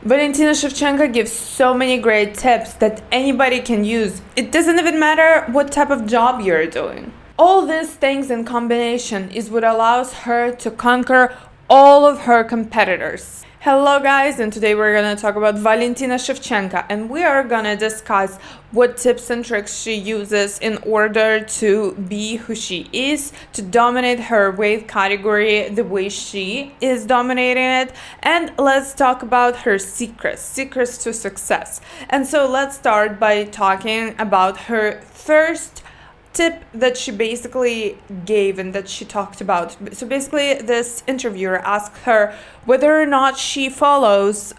Valentina Shevchenko gives so many great tips that anybody can use. It doesn't even matter what type of job you're doing. All these things in combination is what allows her to conquer all of her competitors. Hello guys, and today we're gonna talk about Valentina Shevchenko, and we are gonna discuss what tips and tricks she uses in order to be who she is, to dominate her weight category the way she is dominating it, and let's talk about her secrets to success. And so let's start by talking about her first tip that she basically gave and that she talked about. So basically, this interviewer asked her whether or not she follows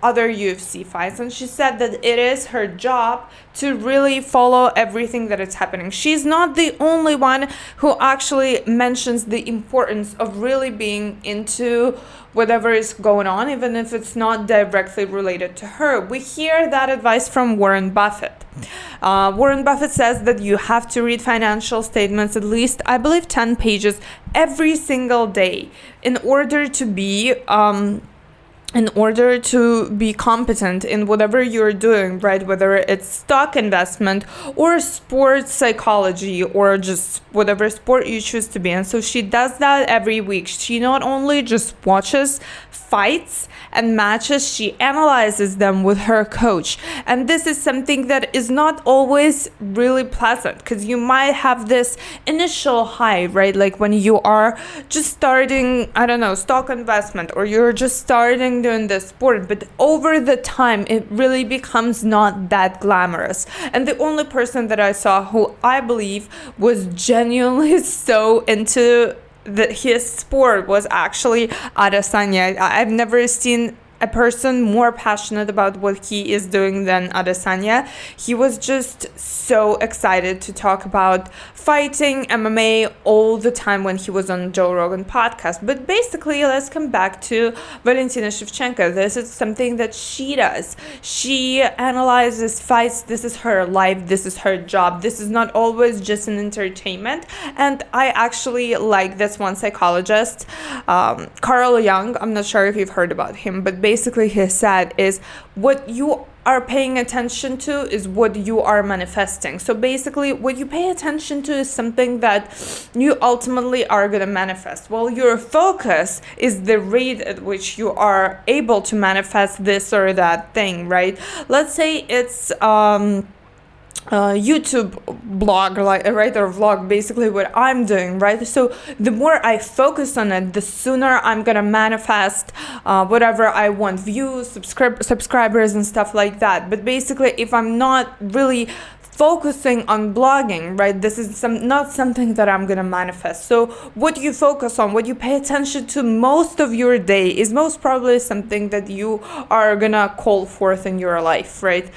other UFC fights, and she said that it is her job to really follow everything that is happening. She's not the only one who actually mentions the importance of really being into whatever is going on, even if it's not directly related to her. We hear that advice from Warren Buffett. Warren Buffett says that you have to read financial statements at least, I believe, 10 pages every single day in order to be competent in whatever you're doing, right? Whether it's stock investment or sports psychology or just whatever sport you choose to be in. So she does that every week. She not only just watches fights and matches, she analyzes them with her coach. And this is something that is not always really pleasant, because you might have this initial high, right? Like when you are just starting, I don't know, stock investment, or you're just starting doing this sport, but over the time it really becomes not that glamorous. And the only person that I saw who I believe was genuinely so into his sport was actually Adesanya. I've never seen a person more passionate about what he is doing than Adesanya. He was just so excited to talk about fighting, MMA all the time when he was on Joe Rogan podcast. But basically, let's come back to Valentina Shevchenko. This is something that she does. She analyzes fights. This is her life. This is her job. This is not always just an entertainment. And I actually like this one psychologist, Carl Jung. I'm not sure if you've heard about him, but basically he said is what you are paying attention to is what you are manifesting. So basically what you pay attention to is something that you ultimately are going to manifest. Well, your focus is the rate at which you are able to manifest this or that thing, right? Let's say it's YouTube blog, like right, or vlog, basically what I'm doing, right? So the more I focus on it, the sooner I'm gonna manifest whatever I want, views, subscribers and stuff like that. But basically, if I'm not really focusing on blogging, right, this is not something that I'm gonna manifest. So what you focus on, what you pay attention to most of your day is most probably something that you are gonna call forth in your life, right?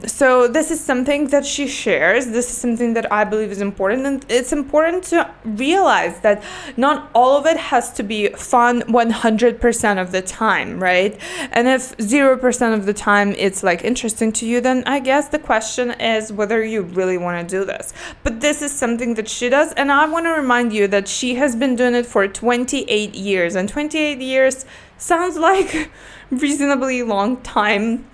So this is something that she shares. This is something that I believe is important, and it's important to realize that not all of it has to be fun 100% of the time, right? And if 0% of the time it's like interesting to you, then I guess the question is whether you really want to do this. But this is something that she does, and I want to remind you that she has been doing it for 28 years, and 28 years sounds like reasonably long time,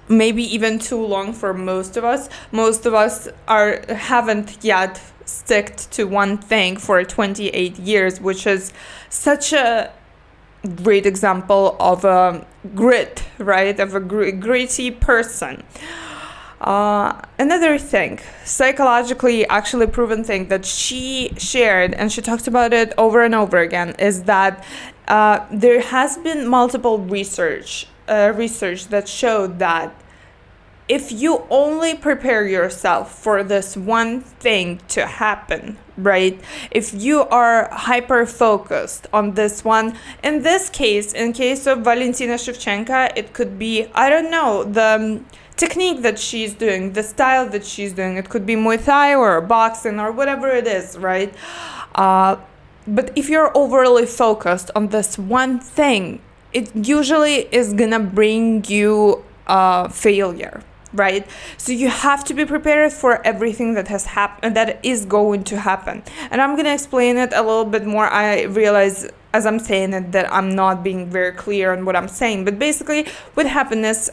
maybe even too long for most of us. Most of us haven't yet sticked to one thing for 28 years, which is such a great example of a grit, right, of a gritty person. Another thing, psychologically actually proven thing that she shared, and she talked about it over and over again, is that there has been multiple research that showed that if you only prepare yourself for this one thing to happen, right? If you are hyper focused on this one, in case of Valentina Shevchenko, it could be, I don't know, the technique that she's doing, the style that she's doing. It could be Muay Thai or boxing or whatever it is, right? But if you're overly focused on this one thing, it usually is gonna bring you failure, right? So you have to be prepared for everything that has happened, that is going to happen. And I'm gonna explain it a little bit more. I realize as I'm saying it, that I'm not being very clear on what I'm saying. But basically, with happiness,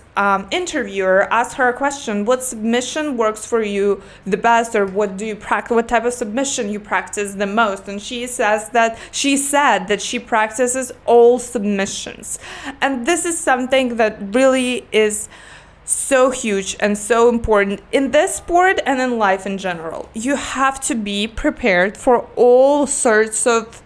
interviewer asked her a question: what submission works for you the best, or what do you practice? What type of submission you practice the most? And she said that she practices all submissions, and this is something that really is so huge and so important in this sport and in life in general. You have to be prepared for all sorts of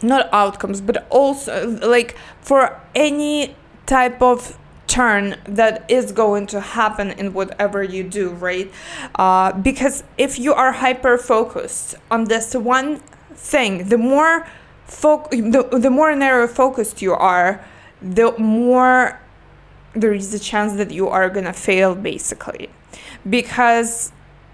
not outcomes, but also like for any type of turn that is going to happen in whatever you do, right? Because if you are hyper focused on this one thing, the more narrow focused you are, the more there is a chance that you are gonna fail, basically, because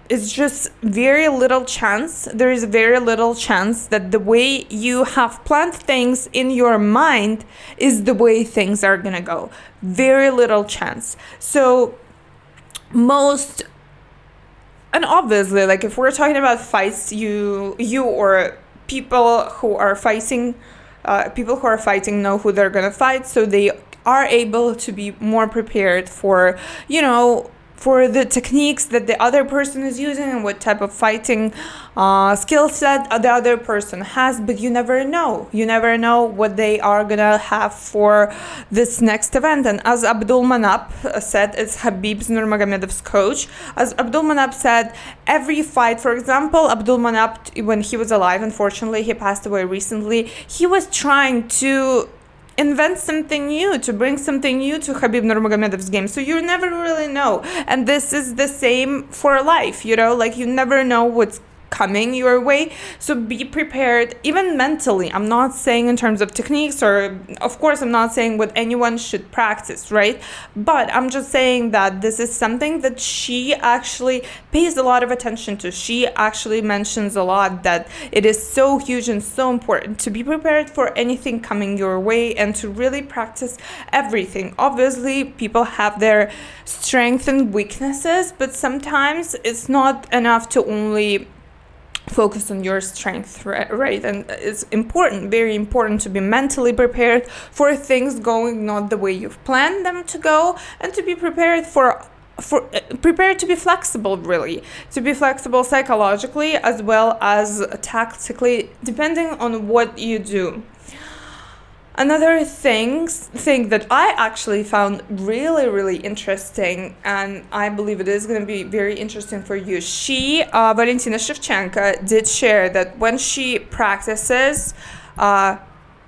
it's just very little chance. There is very little chance that the way you have planned things in your mind is the way things are gonna go. Very little chance. So and obviously, like if we're talking about fights, you or people who are fighting know who they're gonna fight, so they are able to be more prepared for, for the techniques that the other person is using and what type of fighting skill set the other person has. But you never know. You never know what they are gonna have for this next event. And as Abdulmanap said, it's Khabib Nurmagomedov's coach. As Abdulmanap said, every fight, for example, Abdulmanap, when he was alive, unfortunately, he passed away recently, he was trying to invent something new, to bring something new to Khabib Nurmagomedov's game. So you never really know. And this is the same for life, like you never know what's coming your way. So be prepared, even mentally. I'm not saying in terms of techniques, or of course I'm not saying what anyone should practice, right? But I'm just saying that this is something that she actually pays a lot of attention to. She actually mentions a lot that it is so huge and so important to be prepared for anything coming your way and to really practice everything. Obviously, people have their strengths and weaknesses, but sometimes it's not enough to only focus on your strength, right? And it's important, very important, to be mentally prepared for things going not the way you've planned them to go, and to be prepared prepared to be flexible, really, to be flexible psychologically as well as tactically, depending on what you do. Another thing that I actually found really, really interesting, and I believe it is going to be very interesting for you. Valentina Shevchenko, did share that when she practices,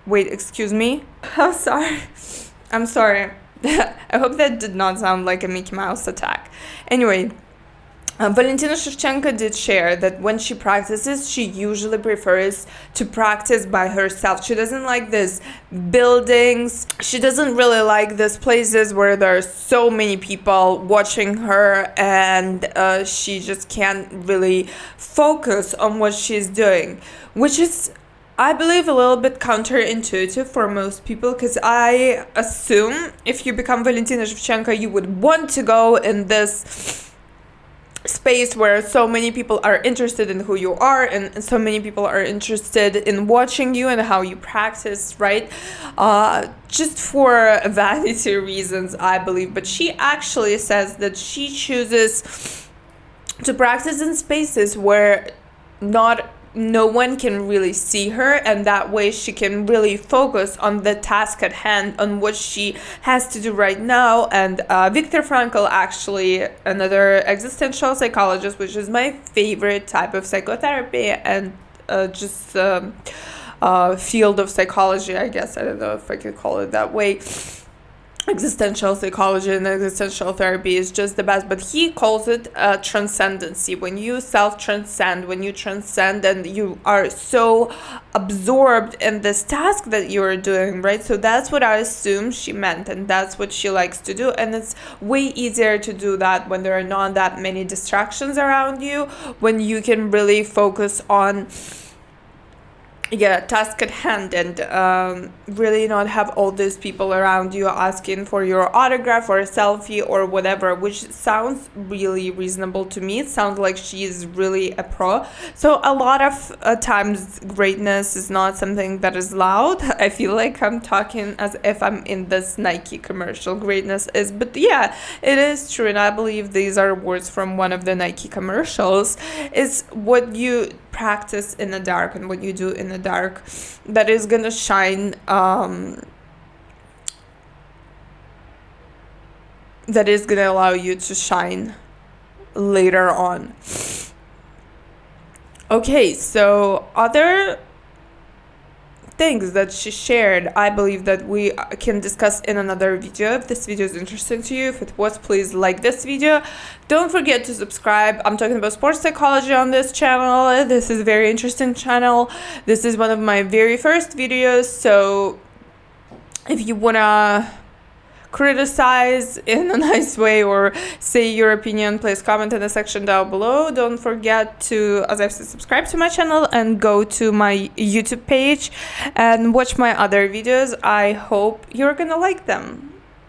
wait, excuse me. I'm sorry. I hope that did not sound like a Mickey Mouse attack. Anyway, Valentina Shevchenko did share that when she practices, she usually prefers to practice by herself. She doesn't like these buildings. She doesn't really like these places where there are so many people watching her, and she just can't really focus on what she's doing, which is, I believe, a little bit counterintuitive for most people, because I assume if you become Valentina Shevchenko, you would want to go in this space where so many people are interested in who you are, and so many people are interested in watching you and how you practice, right? Just for vanity reasons, I believe. But she actually says that she chooses to practice in spaces where no one can really see her, and that way she can really focus on the task at hand, on what she has to do right now. And Viktor Frankl, actually another existential psychologist, which is my favorite type of psychotherapy and field of psychology, I guess. I don't know if I could call it that way. Existential psychology and existential therapy is just the best, but he calls it transcendency. When you self-transcend, when you transcend and you are so absorbed in this task that you're doing, right? So that's what I assume she meant, and that's what she likes to do. And it's way easier to do that when there are not that many distractions around you, when you can really focus on task at hand, and really not have all these people around you asking for your autograph or a selfie or whatever, which sounds really reasonable to me. It sounds like she is really a pro. So a lot of times greatness is not something that is loud. I feel like I'm talking as if I'm in this Nike commercial. Greatness is, but yeah, it is true, and I believe these are words from one of the Nike commercials. Is what you practice in the dark and what you do in the dark that is gonna shine, that is gonna allow you to shine later on. Okay, so other things that she shared, I believe that we can discuss in another video. If this video is interesting to you, if it was, please like this video. Don't forget to subscribe. I'm talking about sports psychology on this channel. This is a very interesting channel. This is one of my very first videos, so if you wanna criticize in a nice way or say your opinion, please comment in the section down below. Don't forget to, as I've said, subscribe to my channel and go to my YouTube page and watch my other videos. I hope you're gonna like them.